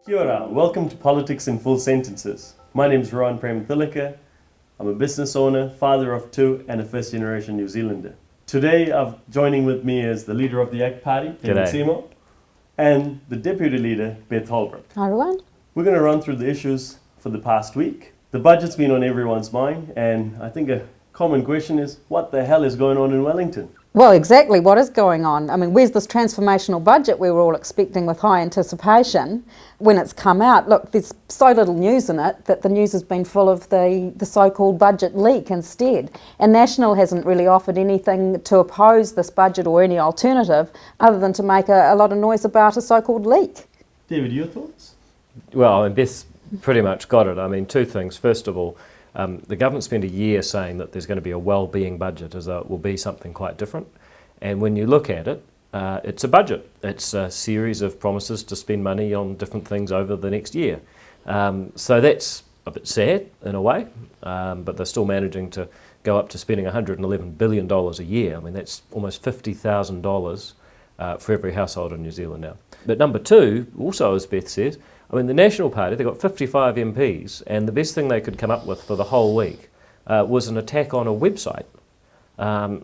Kia ora, welcome to Politics in Full Sentences. My name is Ruwan Remathilaka. I'm a business owner, father of two, and a first-generation New Zealander. Today, joining with me is the leader of the ACT Party, Seymour, and the deputy leader, Beth. Hi, Ruwan. We're going to run through the issues for the past week. The budget's been on everyone's mind, and I think a common question is, what the hell is going on in Wellington? Well, exactly, what is going on? I mean, where's this transformational budget we were all expecting with high anticipation when it's come out? Look, there's so little news in it that the news has been full of the so-called budget leak instead. And National hasn't really offered anything to oppose this budget or any alternative other than to make a lot of noise about a so-called leak. David, your thoughts? Well, and Beth pretty much got it. I mean, two things. First of all, the government spent a year saying that there's going to be a well-being budget, as it will be something quite different. And when you look at it, it's a budget. It's a series of promises to spend money on different things over the next year. So that's a bit sad in a way, but they're still managing to go up to spending $111 billion a year. I mean, that's almost $50,000 for every household in New Zealand now. But number two, also as Beth says, I mean, the National Party, they've got 55 MPs, and the best thing they could come up with for the whole week was an attack on a website.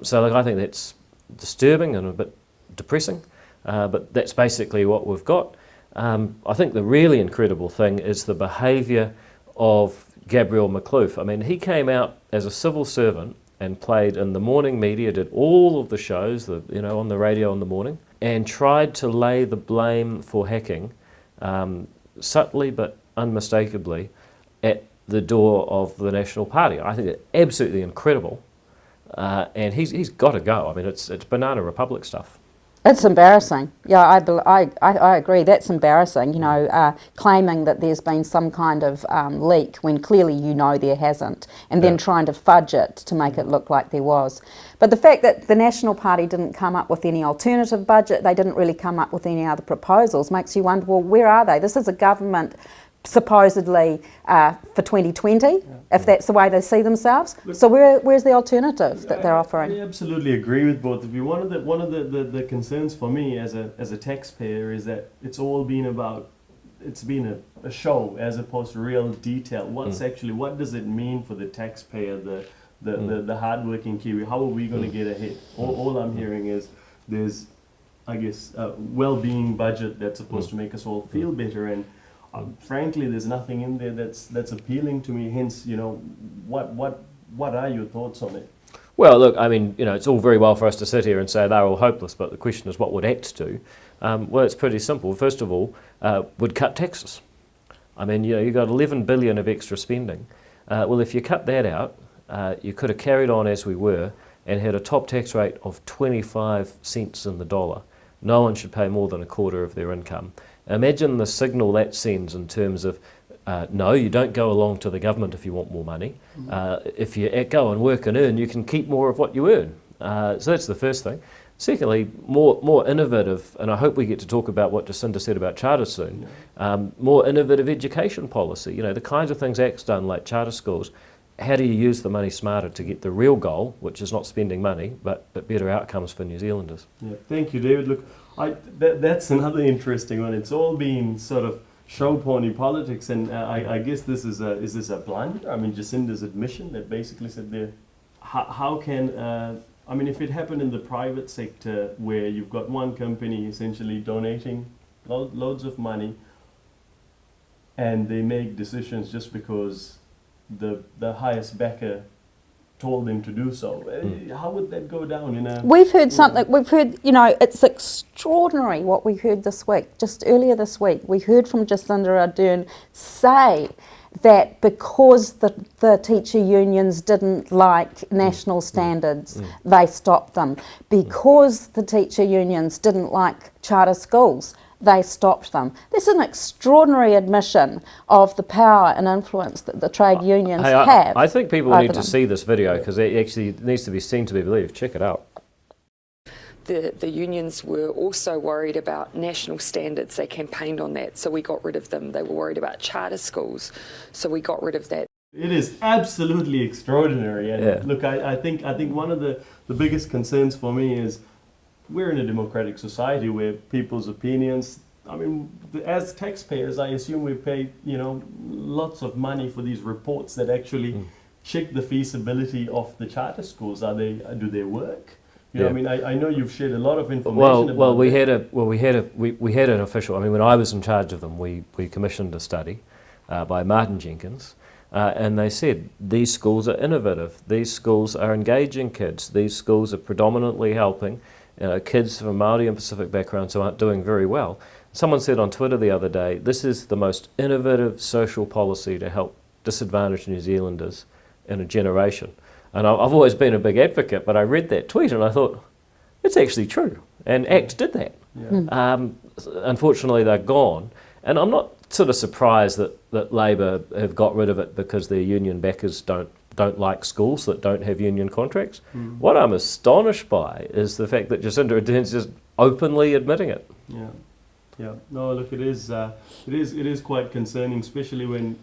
So I think that's disturbing and a bit depressing, but that's basically what we've got. I think the really incredible thing is the behaviour of Gabriel McLoof. I mean, he came out as a civil servant and played in the morning media, did all of the shows, on the radio in the morning, and tried to lay the blame for hacking subtly but unmistakably at the door of the National Party. I think it's absolutely incredible, and he's got to go. I mean, it's Banana Republic stuff. It's embarrassing. Yeah, I agree. That's embarrassing, claiming that there's been some kind of leak when clearly there hasn't, and then trying to fudge it to make it look like there was. But the fact that the National Party didn't come up with any alternative budget, they didn't really come up with any other proposals, makes you wonder, well, where are they? This is a government supposedly for 2020, if that's the way they see themselves. Look, so where's the alternative that they're offering? I absolutely agree with both of you. One of the concerns for me as a taxpayer is that it's been a show as opposed to real detail. What does it mean for the taxpayer, the hardworking Kiwi? How are we going to get ahead? All I'm hearing is there's, I guess, a well-being budget that's supposed to make us all feel better, and frankly, there's nothing in there that's appealing to me. Hence, what are your thoughts on it? Well, look, I mean, it's all very well for us to sit here and say they're all hopeless, but the question is, what would ACT do? Well, it's pretty simple. First of all, would cut taxes. I mean, you've got 11 billion of extra spending. Well, if you cut that out, you could have carried on as we were and had a top tax rate of 25 cents in the dollar. No one should pay more than a quarter of their income. Imagine the signal that sends in terms of, no, you don't go along to the government if you want more money. If you go and work and earn, you can keep more of what you earn. So that's the first thing. Secondly, more innovative, and I hope we get to talk about what Jacinda said about charter soon, more innovative education policy. The kinds of things ACT's done, like charter schools. How do you use the money smarter to get the real goal, which is not spending money, but better outcomes for New Zealanders? Yeah, thank you, David. Look, that's another interesting one. It's all been sort of show pony politics, and I guess is this a blunder? I mean, Jacinda's admission that basically said there, how can, if it happened in the private sector where you've got one company essentially donating loads of money and they make decisions just because the highest backer told them to do so. How would that go down? We've heard something, it's extraordinary what we heard this week. Just earlier this week, we heard from Jacinda Ardern say that because the teacher unions didn't like national standards, they stopped them. Because the teacher unions didn't like charter schools, they stopped them. This is an extraordinary admission of the power and influence that the trade unions have. I think people need to see this video because it actually needs to be seen to be believed. Check it out. The unions were also worried about national standards. They campaigned on that, so we got rid of them. They were worried about charter schools, so we got rid of that. It is absolutely extraordinary. And look, I think one of the biggest concerns for me is we're in a democratic society where people's opinions I mean, as taxpayers, I assume we pay, lots of money for these reports that actually check the feasibility of the charter schools. Do they work? I mean, I know you've shared a lot of information about we had an official. I mean, when I was in charge of them, we commissioned a study by Martin Jenkins, and they said these schools are innovative. These schools are engaging kids. These schools are predominantly helping kids from Māori and Pacific backgrounds who aren't doing very well. Someone said on Twitter the other day, this is the most innovative social policy to help disadvantaged New Zealanders in a generation. And I've always been a big advocate, but I read that tweet and I thought, it's actually true. And ACT did that. Yeah. Unfortunately, they're gone. And I'm not sort of surprised that Labor have got rid of it because their union backers don't like schools that don't have union contracts. What I'm astonished by is the fact that Jacinda Ardern's just openly admitting it. Yeah. Yeah. No, look, it is quite concerning, especially when,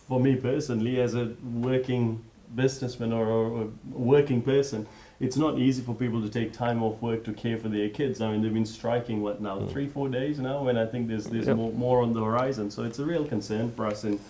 for me personally, as a working businessman or a working person, it's not easy for people to take time off work to care for their kids. I mean, they've been striking, 3-4 days now, and I think there's more on the horizon. So it's a real concern for us. And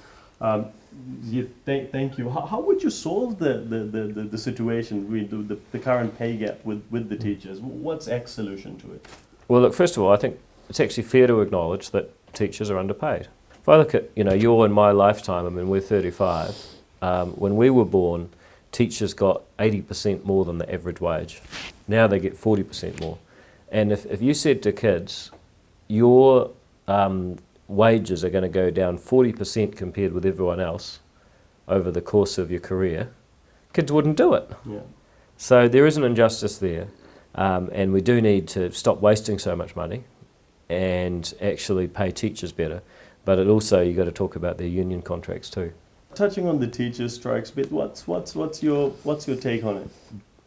thank you. How would you solve the situation, the current pay gap with the teachers? What's ACT's solution to it? Well, look, first of all, I think it's actually fair to acknowledge that teachers are underpaid. If I look at, your and my lifetime, I mean, we're 35. When we were born, teachers got 80% more than the average wage. Now they get 40% more. And if you said to kids, your wages are going to go down 40% compared with everyone else over the course of your career, kids wouldn't do it. Yeah. So there is an injustice there. And we do need to stop wasting so much money and actually pay teachers better. But you've got to talk about their union contracts too. Touching on the teachers' strikes, Beth, what's your take on it?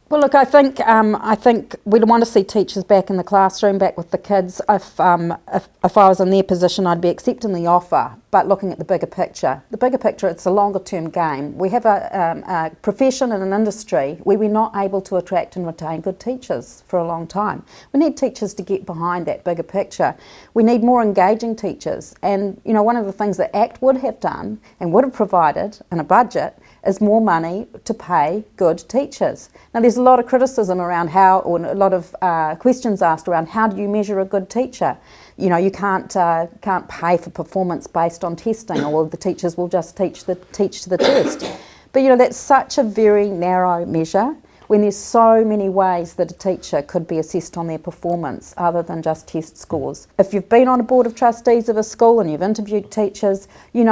Well, look, I think we'd want to see teachers back in the classroom, back with the kids. If I was in their position, I'd be accepting the offer, but looking at the bigger picture. The bigger picture, it's a longer-term game. We have a profession and an industry where we're not able to attract and retain good teachers for a long time. We need teachers to get behind that bigger picture. We need more engaging teachers. And, one of the things that ACT would have done and would have provided in a budget is more money to pay good teachers. Now, there's a lot of criticism around or a lot of questions asked around how do you measure a good teacher? You can't pay for performance based on testing, or the teachers will just teach the test. But that's such a very narrow measure when there's so many ways that a teacher could be assessed on their performance other than just test scores. If you've been on a board of trustees of a school and you've interviewed teachers,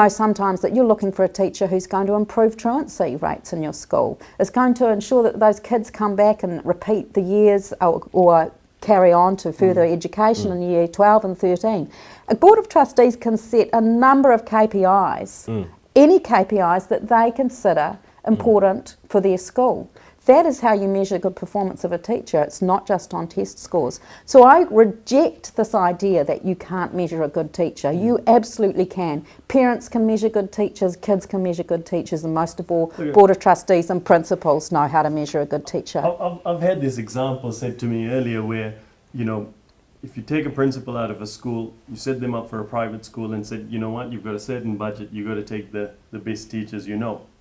sometimes that you're looking for a teacher who's going to improve truancy rates in your school, is going to ensure that those kids come back and repeat the years or carry on to further education in year 12 and 13. A board of trustees can set a number of KPIs, any KPIs that they consider important for their school. That is how you measure good performance of a teacher. It's not just on test scores. So I reject this idea that you can't measure a good teacher. You absolutely can. Parents can measure good teachers, kids can measure good teachers, and most of all, Board of Trustees and principals know how to measure a good teacher. I've had this example said to me earlier where, if you take a principal out of a school, you set them up for a private school and said, you've got a certain budget, you've got to take the best teachers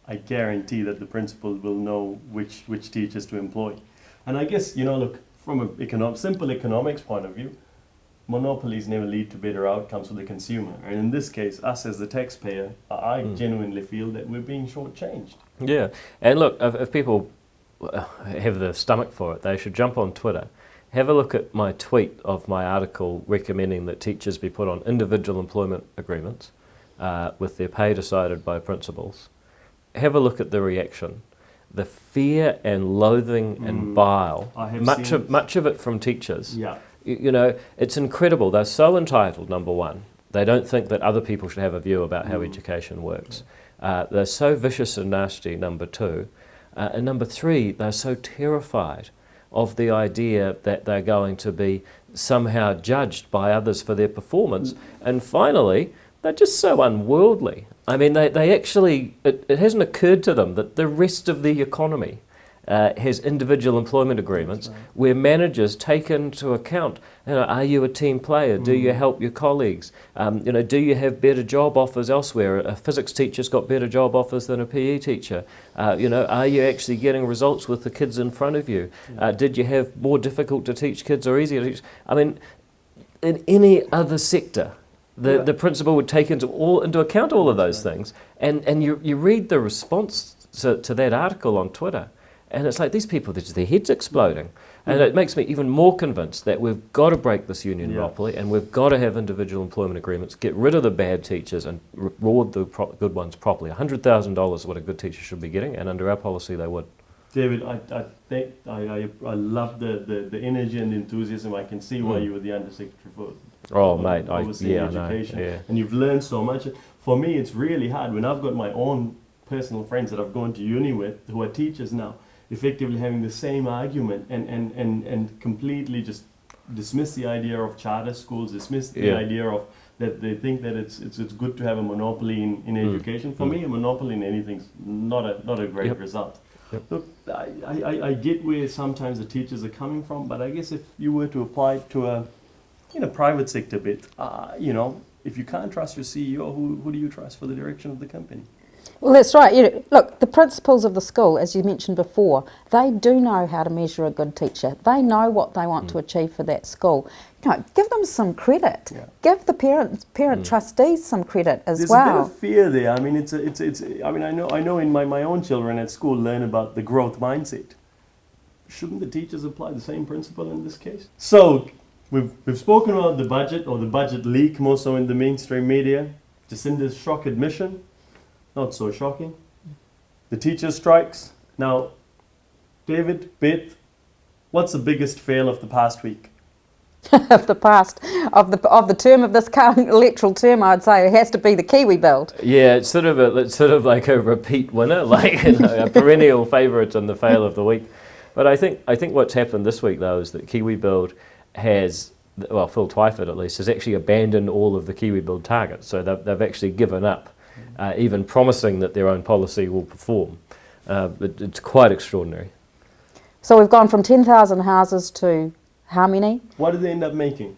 I guarantee that the principal will know which teachers to employ. And I guess, look, from a simple economics point of view, monopolies never lead to better outcomes for the consumer. And in this case, us as the taxpayer, I genuinely feel that we're being shortchanged. Yeah, and look, if people have the stomach for it, they should jump on Twitter. Have a look at my tweet of my article recommending that teachers be put on individual employment agreements with their pay decided by principals. Have a look at the reaction, the fear and loathing and bile, much of it from teachers. Yeah. It's incredible. They're so entitled, number one. They don't think that other people should have a view about how education works. They're so vicious and nasty, number two. And number three, they're so terrified of the idea that they're going to be somehow judged by others for their performance. And finally, they're just so unworldly. I mean, they actually, it hasn't occurred to them that the rest of the economy has individual employment agreements where managers take into account, are you a team player? Do you help your colleagues? Do you have better job offers elsewhere? A physics teacher's got better job offers than a PE teacher. Are you actually getting results with the kids in front of you? Did you have more difficult to teach kids or easier to teach? I mean, in any other sector, the principal would take into account all of those things. And you read the response to that article on Twitter, and it's like these people, their heads exploding. And it makes me even more convinced that we've got to break this union monopoly, and we've got to have individual employment agreements, get rid of the bad teachers and reward the good ones properly. $100,000 is what a good teacher should be getting, and under our policy they would. David, I think I love the energy and the enthusiasm. I can see why you were the Undersecretary for Overseeing Education. And you've learned so much. For me, it's really hard when I've got my own personal friends that I've gone to uni with who are teachers now, effectively having the same argument and completely just dismiss the idea of charter schools, dismiss the idea of that they think that it's good to have a monopoly in education. For me, a monopoly in anything's not a great result. Yep. Look, I get where sometimes the teachers are coming from, but I guess if you were to apply it to a private sector bit, if you can't trust your CEO, who do you trust for the direction of the company? Well, that's right. Look, the principals of the school, as you mentioned before, they do know how to measure a good teacher. They know what they want to achieve for that school. Give them some credit. Yeah. Give the parent trustees some credit as well. There's a bit of fear there. I mean, I know in my own children at school learn about the growth mindset. Shouldn't the teachers apply the same principle in this case? So we've spoken about the budget, or the budget leak, more so in the mainstream media. Jacinda's shock admission. Not so shocking. The teachers' strikes. Now, David, Beth, what's the biggest fail of the past week? of the term of this current electoral term, I'd say it has to be the KiwiBuild. Yeah, it's sort of like a repeat winner, like a perennial favourite in the fail of the week. But I think what's happened this week though is that KiwiBuild has, well, Phil Twyford at least, has actually abandoned all of the KiwiBuild targets. So they've actually given up. Even promising that their own policy will perform. It's quite extraordinary. So we've gone from 10,000 houses to how many? What did they end up making?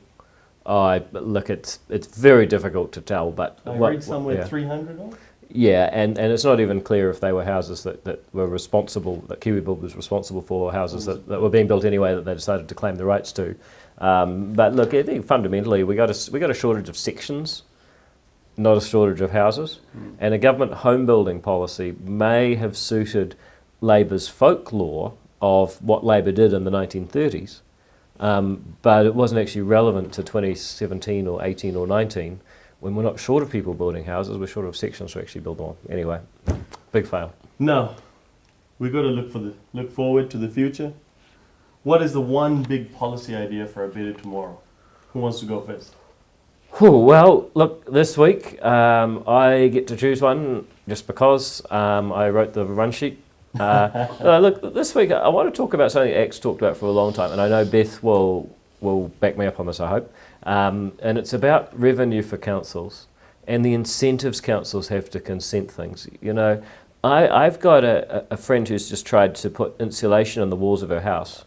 Look, it's very difficult to tell, but I read somewhere 300 of? Yeah, and it's not even clear if they were houses that were responsible, that KiwiBuild was responsible for, or houses that were being built anyway that they decided to claim the rights to. But look, I think fundamentally we got a shortage of sections, not a shortage of houses, and a government home building policy may have suited Labor's folklore of what Labor did in the 1930s, but it wasn't actually relevant to 2017 or 18 or 19 when we're not short of people building houses, we're short of sections to actually build on. Anyway, big fail. No, we've got to look forward to the future. What is the one big policy idea for a better tomorrow? Who wants to go first? Well, look, this week I get to choose one just because I wrote the run sheet. Look, this week I want to talk about something ACT's talked about for a long time, and I know Beth will back me up on this, I hope. And it's about revenue for councils and the incentives councils have to consent things. I've got a friend who's just tried to put insulation in the walls of her house.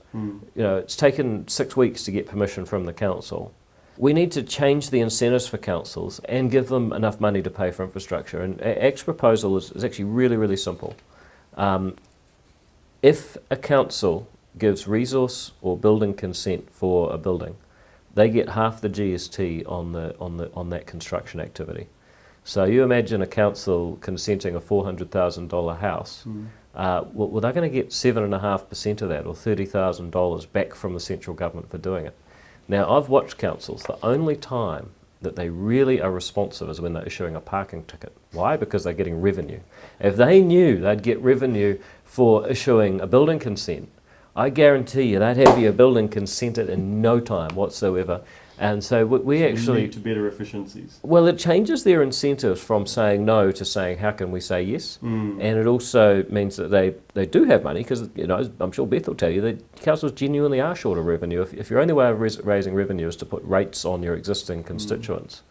It's taken 6 weeks to get permission from the council. We need to change the incentives for councils and give them enough money to pay for infrastructure. And ACT's proposal is actually really, really simple. If a council gives resource or building consent for a building, they get half the GST on that construction activity. So you imagine a council consenting a $400,000 house. Well, they're going to get 7.5% of that, or $30,000 back from the central government for doing it. Now, I've watched councils. The only time that they really are responsive is when they're issuing a parking ticket. Why? Because they're getting revenue. If they knew they'd get revenue for issuing a building consent, I guarantee you they'd have your building consented in no time whatsoever. And so we actually lead to better efficiencies. Well, it changes their incentives from saying no to saying how can we say yes, and it also means that they do have money because I'm sure Beth will tell you that councils genuinely are short of revenue. If your only way of raising revenue is to put rates on your existing constituents,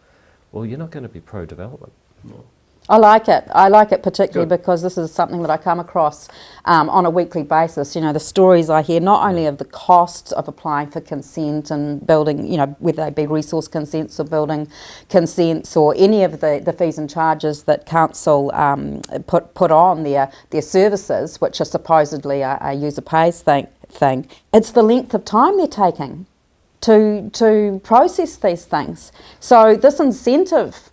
well, you're not going to be pro-development. No. I like it. I like it particularly Good. because this is something that I come across on a weekly basis. You know, the stories I hear not only of the costs of applying for consent and building, you know, whether they be resource consents or building consents or any of the fees and charges that council put on their services, which are supposedly a user pays thing. It's the length of time they're taking to process these things. So this incentive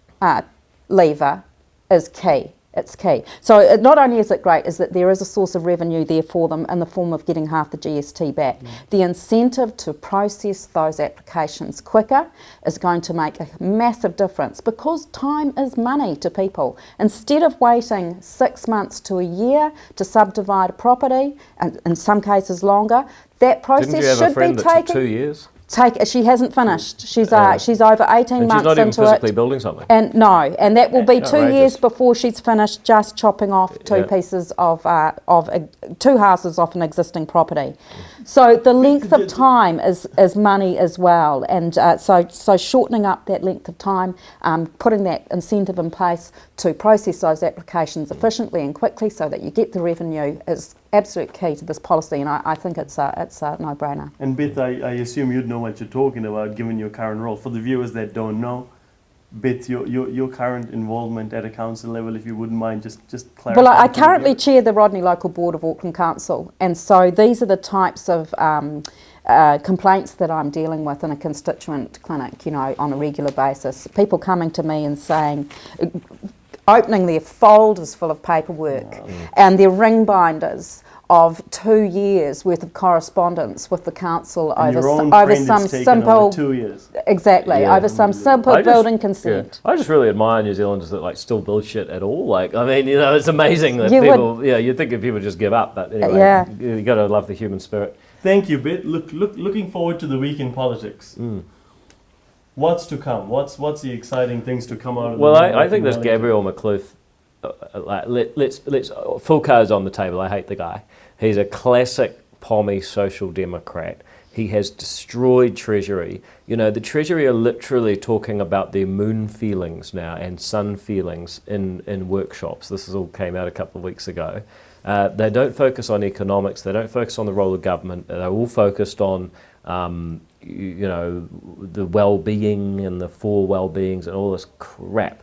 lever is key. It's key. So not only is it great, is that there is a source of revenue there for them in the form of getting half the GST back. The incentive to process those applications quicker is going to make a massive difference because time is money to people. Instead of waiting 6 months to a year to subdivide a property, and in some cases longer, that process Didn't you have should a friend be that took taken. 2 years? She hasn't finished. She's over 18 And months she's not even into physically it. building something. And that will be 2 Outrageous. years before she's finished just chopping off two pieces of two houses off an existing property. So the length of time is money as well, and so shortening up that length of time, putting that incentive in place to process those applications efficiently and quickly, so that you get the revenue is absolute key to this policy, and I think it's a no-brainer. And Beth, I assume you'd know what you're talking about given your current role. For the viewers that don't know, Beth, your current involvement at a council level, if you wouldn't mind just clarifying. Well, I currently chair the Rodney Local Board of Auckland Council, and so these are the types of complaints that I'm dealing with in a constituent clinic, you know, on a regular basis. People coming to me and saying, opening their folders full of paperwork and their ring binders of 2 years worth of correspondence with the council And your own over friend some it's taken simple over 2 years. exactly Yeah. over some simple building consent. I just really admire New Zealanders that like still build shit at all. Like, I mean, you know, it's amazing that you'd think that people just give up, but anyway, Yeah. you got to love the human spirit. Thank you, Beth. Looking forward to the week in politics. What's to come? What's the exciting things to come out of? Well, the I think this Wellington? Gabriel McClough, let's full cards on the table. I hate the guy. He's a classic pommy social democrat. He has destroyed Treasury. You know, the Treasury are literally talking about their moon feelings now and sun feelings in workshops. This all came out a couple of weeks ago. They don't focus on economics. They don't focus on the role of government. They're all focused on, you know, the well-being and the four well-beings and all this crap.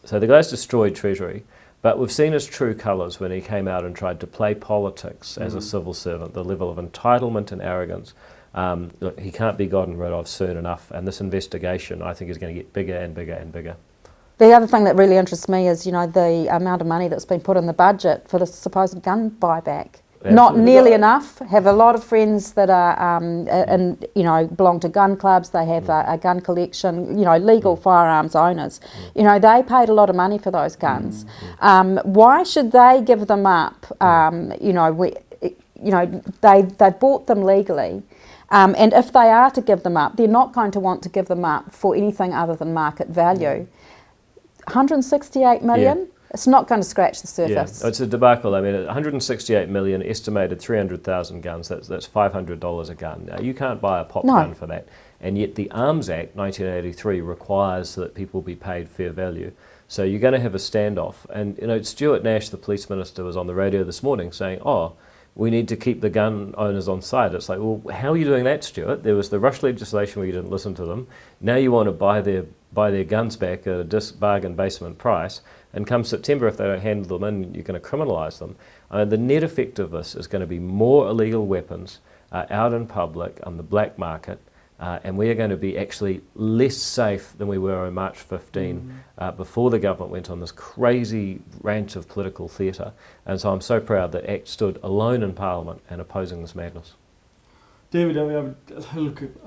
So the guy's destroyed Treasury. But we've seen his true colours when he came out and tried to play politics as a civil servant, the level of entitlement and arrogance. Look, he can't be gotten rid of soon enough, and this investigation, I think, is going to get bigger and bigger and bigger. The other thing that really interests me is, you know, the amount of money that's been put in the budget for the supposed gun buyback. Not Absolutely. nearly enough. Have a lot of friends that are, and you know, belong to gun clubs. They have a gun collection. You know, legal firearms owners. You know, they paid a lot of money for those guns. Why should they give them up? You know, they bought them legally. And if they are to give them up, they're not going to want to give them up for anything other than market value. 168 million. Yeah. It's not going to scratch the surface. Yeah, it's a debacle. I mean, 168 million, estimated 300,000 guns, that's $500 a gun. Now, you can't buy a pop gun for that. And yet the Arms Act, 1983, requires that people be paid fair value. So you're going to have a standoff. And, you know, Stuart Nash, the police minister, was on the radio this morning saying, we need to keep the gun owners on side. It's like, well, how are you doing that, Stuart? There was the Rush legislation where you didn't listen to them. Now you want to buy their guns back at a bargain basement price. And come September, if they don't handle them in, you're going to criminalise them. The net effect of this is going to be more illegal weapons out in public on the black market, and we are going to be actually less safe than we were on March 15 before the government went on this crazy rant of political theatre. And so I'm so proud that ACT stood alone in Parliament and opposing this madness. David, I mean,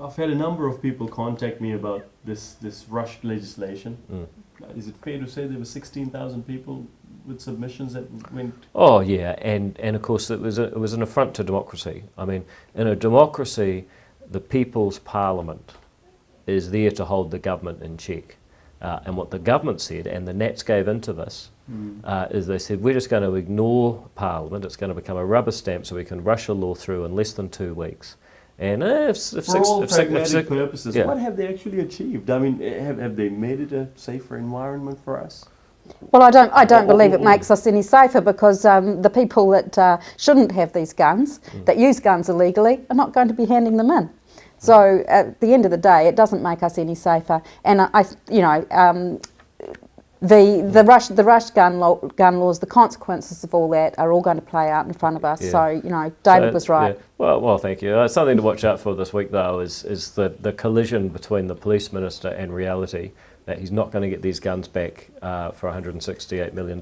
I've had a number of people contact me about this Rush legislation. Is it fair to say there were 16,000 people with submissions that went? Oh yeah, and of course it was an affront to democracy. I mean, in a democracy, the People's Parliament is there to hold the government in check. And what the government said, and the Nats gave into this, is they said, we're just going to ignore Parliament. It's going to become a rubber stamp so we can rush a law through in less than 2 weeks. And for all pragmatic purposes, what have they actually achieved? I mean, have they made it a safer environment for us? Well, I don't believe it makes us any safer, because the people that shouldn't have these guns, that use guns illegally, are not going to be handing them in. So at the end of the day, it doesn't make us any safer. And the rush gun laws, the consequences of all that are all going to play out in front of us. Yeah. So David was right. Yeah. Well, thank you. Something to watch out for this week, though, is the collision between the police minister and reality, that he's not going to get these guns back for $168 million.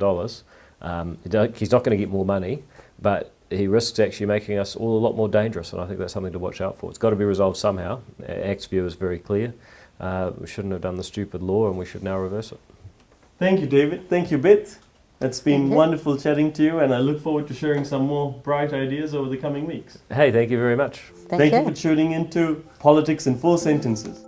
He's not going to get more money, but he risks actually making us all a lot more dangerous, and I think that's something to watch out for. It's got to be resolved somehow. ACT's view is very clear. We shouldn't have done the stupid law, and we should now reverse it. Thank you, David. Thank you, Beth. It's been wonderful chatting to you, and I look forward to sharing some more bright ideas over the coming weeks. Hey, thank you very much. Thank you for tuning into Politics in 4 Sentences.